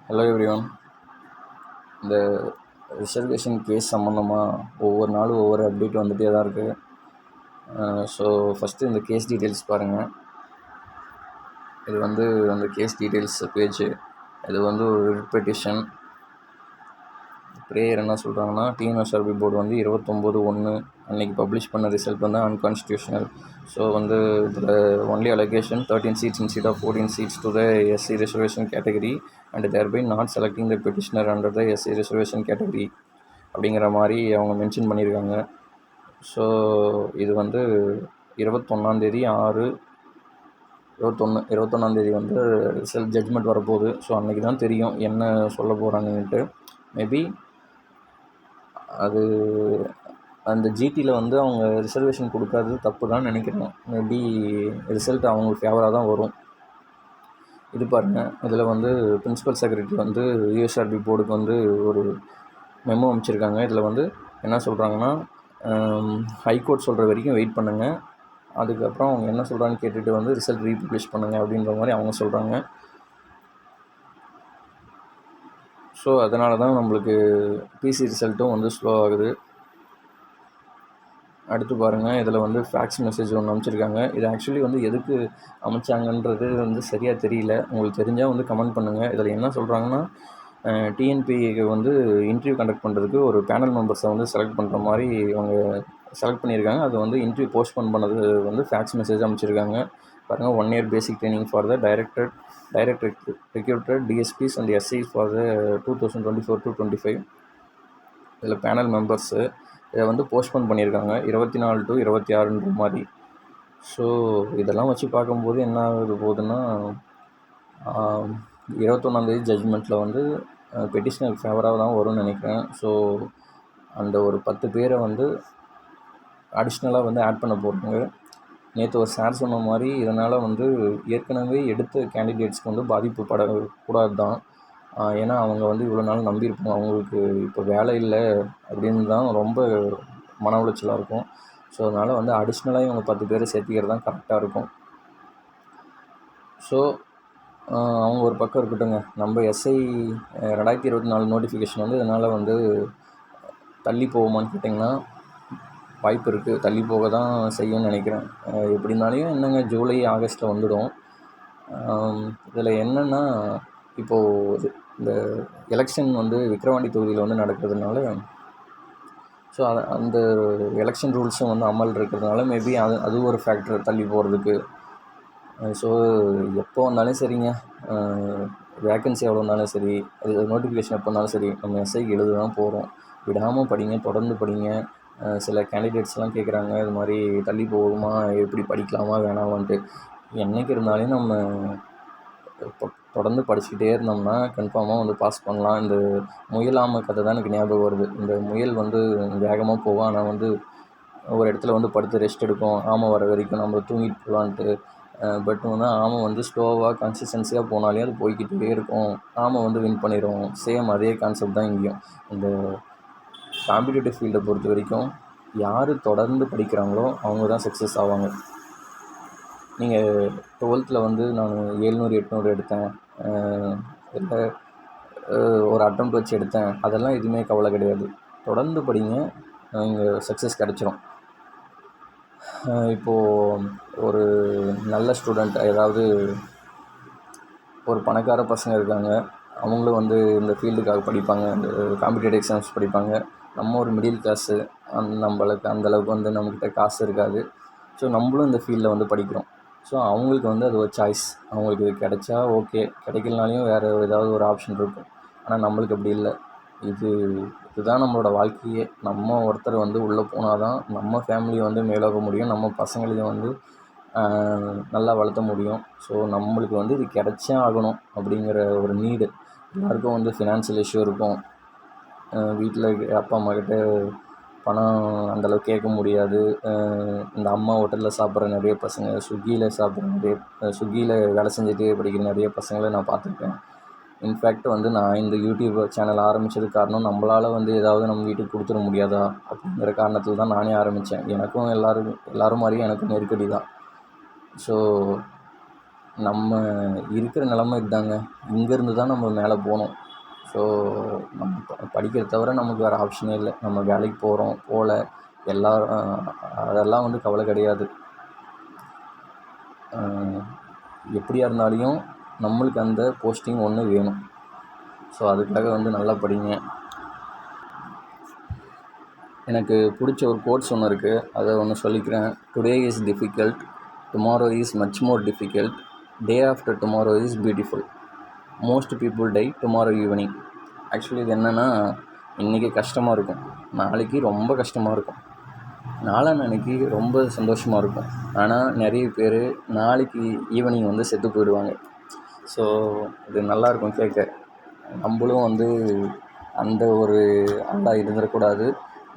Hello everyone. இந்த reservation case சம்மந்தமாக ஒவ்வொரு நாளும் ஒவ்வொரு அப்டேட் வந்துகிட்டே தான் இருக்குது. ஸோ ஃபஸ்ட்டு இந்த கேஸ் டீட்டெயில்ஸ் பாருங்கள். இது அந்த கேஸ் டீட்டெயில்ஸ் பேஜ். இது ஒரு பெட்டிஷன் ப்ரேயர். என்ன சொல்கிறாங்கன்னா, டிஎன்எஸ்ஆர்பி போர்டு 29/1 அன்றைக்கி பப்ளிஷ் பண்ண ரிசல்ட் அன்கான்ஸ்டியூஷனல். ஸோ இதில் only allocation 13 seats instead of 14 seats to the SC reservation category and thereby not selecting the petitioner under the SC reservation category அப்படிங்கிற மாதிரி அவங்க மென்ஷன் பண்ணியிருக்காங்க. So இது 21/6/21 ரிசல்ட் ஜட்ஜ்மெண்ட் வரப்போகுது. So அன்றைக்கி தான் தெரியும் என்ன சொல்ல போகிறாங்கன்ட்டு. மேபி அது அந்த ஜிடியில் அவங்க ரிசர்வேஷன் கொடுக்காதது தப்பு தான் நினைக்கிறேன். மேபி ரிசல்ட் அவங்களுக்கு ஃபேவராக தான் வரும். இது பாருங்கள், இதில் பிரின்சிபல் செக்ரட்டரி யூஎஸ்ஆர்பி போர்டுக்கு ஒரு மெமோ அமைச்சிருக்காங்க. இதில் என்ன சொல்கிறாங்கன்னா, ஹைகோர்ட் சொல்கிற வரைக்கும் வெயிட் பண்ணுங்கள், அதுக்கப்புறம் அவங்க என்ன சொல்கிறான்னு கேட்டுட்டு ரிசல்ட் ரீபப்ளிஷ் பண்ணுங்கள் அப்படின்ற மாதிரி அவங்க சொல்கிறாங்க. ஸோ அதனால தான் நம்மளுக்கு பிசி ரிசல்ட்டும் ஸ்லோ ஆகுது. அடுத்து பாருங்கள், இதில் ஃபேக்ஸ் மெசேஜ் ஒன்று அமைச்சிருக்காங்க. இது ஆக்சுவலி எதுக்கு அமைச்சாங்கன்றது சரியாக தெரியல. உங்களுக்கு தெரிஞ்சால் கமெண்ட் பண்ணுங்கள். இதில் என்ன சொல்கிறாங்கன்னா, டிஎன்பிக்கு இன்டர்வியூ கண்டக்ட் பண்ணுறதுக்கு ஒரு பேனல் மெம்பர்ஸை செலக்ட் பண்ணுற மாதிரி அவங்க செலக்ட் பண்ணியிருக்காங்க. அது இன்டர்வியூ போஸ்ட்போன் பண்ணது ஃபேக்ஸ் மெசேஜ் அமைச்சிருக்காங்க. பாருங்கள், 1 year basic training for the direct recruited DSPs and SIs for the 2024-25. இதில் பேனல் மெம்பர்ஸு இதை போஸ்ட்போன் பண்ணியிருக்காங்க 24 to 26 மாதிரி. ஸோ இதெல்லாம் வச்சு பார்க்கும்போது என்ன ஆகுது போகுதுன்னா, 21 ஜட்ஜ்மெண்ட்டில் பெட்டிஷனர் ஃபேவராக தான் வரும்னு நினைக்கிறேன். ஸோ அந்த ஒரு 10 பேரை அடிஷ்னலாக ஆட் பண்ண போகிறாங்க. நேற்று ஒரு சார் சொன்ன மாதிரி இதனால் ஏற்கனவே எடுத்த கேண்டிடேட்ஸ்க்கு பாதிப்பு படக்கூடாது தான். ஏன்னா அவங்க இவ்வளோ நாள் நம்பியிருப்பாங்க, அவங்களுக்கு இப்போ வேலை இல்லை அப்படின்னு தான் ரொம்ப மன உளைச்சலாக இருக்கும். ஸோ அதனால் அடிஷ்னலாக இவங்க 10 பேரை சேர்த்திக்கிறது தான் கரெக்டாக இருக்கும். ஸோ அவங்க ஒரு பக்கம் இருக்கட்டுங்க. நம்ம எஸ்ஐ 2024 நோட்டிஃபிகேஷன் இதனால் தள்ளி போகுமான்னு கேட்டிங்கன்னா வாய்ப்பு இருக்குது. தள்ளி போக தான் செய்யும்னு நினைக்கிறேன். எப்படி இருந்தாலும் என்னங்க, ஜூலை ஆகஸ்ட்டில் வந்துடும். இதில் என்னென்னா, இப்போது இந்த எலெக்ஷன் விக்கிரவாண்டி தொகுதியில் நடக்கிறதுனால, ஸோ அந்த எலெக்ஷன் ரூல்ஸும் அமல் இருக்கிறதுனால மேபி அது ஒரு ஃபேக்டர் தள்ளி போகிறதுக்கு. ஸோ எப்போ வந்தாலும் சரிங்க, வேக்கன்சி எவ்வளோ இருந்தாலும் சரி, அது நோட்டிஃபிகேஷன் எப்போ இருந்தாலும் சரி, நம்ம எஸ்ஐக்கு எழுத தான் போகிறோம். விடாமல் படிங்க, தொடர்ந்து படிங்க. சில கேண்டிடேட்ஸ்லாம் கேட்குறாங்க, இது மாதிரி தள்ளி போகுமா, எப்படி படிக்கலாமா வேணாமான்ட்டு. என்றைக்கு இருந்தாலும் நம்ம தொடர்ந்து படிச்சுக்கிட்டே இருந்தோம்னா கன்ஃபார்மாக பாஸ் பண்ணலாம். இந்த முயல் ஆமை கதை தான் எனக்கு ஞாபகம் வருது. இந்த முயல் வேகமாக போகும், ஆனால் ஒரு இடத்துல படுத்து ரெஸ்ட் எடுக்கும், ஆமை வர வரைக்கும் நம்ம தூங்கிட்டு போகலான்ட்டு. பட் ஆமை ஸ்லோவாக கன்சிஸ்டன்சியாக போனாலே அது போய்கிட்டே இருக்கும், ஆமை வின் பண்ணிடும். சேம் அதே கான்செப்ட் தான் இங்கேயும். இந்த காம்படிட்டிவ் ஃபீல்டை பொறுத்த வரைக்கும் யார் தொடர்ந்து படிக்கிறாங்களோ அவங்க தான் சக்ஸஸ் ஆவாங்க. நீங்கள் 12th நான் 700-800 எடுத்தேன், இல்லை ஒரு அட்டெம்ப்ட் வச்சு எடுத்தேன், அதெல்லாம் எதுவுமே கவலை கிடையாது. தொடர்ந்து படிங்க, இங்கே சக்ஸஸ் கிடச்சிரும். இப்போது ஒரு நல்ல ஸ்டூடெண்ட், அதாவது ஒரு பணக்கார பசங்க இருக்காங்க, அவங்களும் இந்த ஃபீல்டுக்காக படிப்பாங்க, இந்த காம்படிட்டிவ் எக்ஸாம்ஸ் படிப்பாங்க. நம்ம ஒரு மிடில் கிளாஸு, நம்மளுக்கு அந்தளவுக்கு நம்மக்கிட்ட காசு இருக்காது. ஸோ நம்மளும் இந்த ஃபீல்டில் படிக்கிறோம். ஸோ அவங்களுக்கு அது ஒரு சாய்ஸ். அவங்களுக்கு இது கிடைச்சா ஓகே, கிடைக்கலனாலையும் வேறு ஏதாவது ஒரு ஆப்ஷன் இருக்கும். ஆனால் நம்மளுக்கு அப்படி இல்லை. இதுதான் நம்மளோட வாழ்க்கையே. நம்ம ஒருத்தர் உள்ளே போனால் தான் நம்ம ஃபேமிலியை மேலோக முடியும், நம்ம பசங்களையும் நல்லா வளர்த்த முடியும். ஸோ நம்மளுக்கு இது கிடைச்சே ஆகணும் அப்படிங்கிற ஒரு நீடு. எல்லாருக்கும் ஃபினான்ஷியல் இஷ்யூ இருக்கும். வீட்டில் அப்பா அம்மாக்கிட்ட பணம் அந்தளவுக்கு கேட்க முடியாது. இந்த அம்மா ஹோட்டலில் சாப்பிட்ற நிறைய பசங்க, ஸ்விக்கியில் வேலை செஞ்சுட்டே படிக்கிற நிறைய பசங்களை நான் பார்த்துருக்கேன். இன்ஃபேக்ட் நான் இந்த யூடியூப் சேனல் ஆரம்பித்ததுக்கு காரணம், நம்மளால் ஏதாவது நம்ம வீட்டுக்கு கொடுத்துட முடியாதா அப்படிங்கிற காரணத்தில் தான் நானே ஆரம்பித்தேன். எனக்கும் எல்லோரும் மாதிரியும் எனக்கும் நெருக்கடி தான். ஸோ நம்ம இருக்கிற நிலமை இதுதாங்க. இங்கேருந்து தான் நம்ம மேலே போகணும். ஸோ நம்ம படிக்கிறத தவிர நமக்கு வேறு ஆப்ஷனே இல்லை. நம்ம வேலைக்கு போகிறோம் போகல அதெல்லாம் வந்து கவலை கிடையாது. எப்படியா இருந்தாலும் நம்மளுக்கு அந்த போஸ்டிங் ஒன்று வேணும். ஸோ அதுக்காக வந்து நல்லா படிங்க. எனக்கு பிடிச்ச ஒரு கோட்ஸ் ஒன்று இருக்குது, அதை ஒன்று சொல்லிக்கிறேன். Today is difficult, tomorrow is much more difficult, day after tomorrow is beautiful, most people tie tomorrow evening. Actually இது என்னென்னா, இன்றைக்கி கஷ்டமாக இருக்கும், நாளைக்கு ரொம்ப கஷ்டமாக இருக்கும், நாளான்னைக்கு ரொம்ப சந்தோஷமாக இருக்கும். ஆனால் நிறைய பேர் நாளைக்கு ஈவினிங் வந்து செத்து போயிடுவாங்க. ஸோ இது நல்லாயிருக்கும் கேட்க. நம்மளும் வந்து அந்த ஒரு ஆளாக இருந்துடக்கூடாது.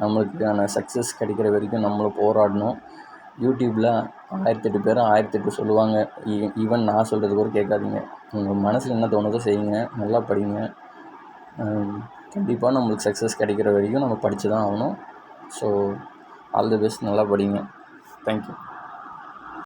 நம்மளுக்கான சக்ஸஸ் கிடைக்கிற வரைக்கும் நம்மளும் போராடணும். யூடியூப்பில் 1008 பேர் 1008 சொல்லுவாங்க. ஈவன் நான் சொல்கிறது கூட கேட்காதீங்க. உங்கள் மனசில் என்ன தோணுதோ செய்யுங்க, நல்லா படிங்க. கண்டிப்பாக நம்மளுக்கு சக்ஸஸ் கிடைக்கிற வரைக்கும் நம்ம படித்து தான் ஆகணும். ஸோ ஆல் தி பெஸ்ட், நல்லா படிங்க. தேங்க்யூ.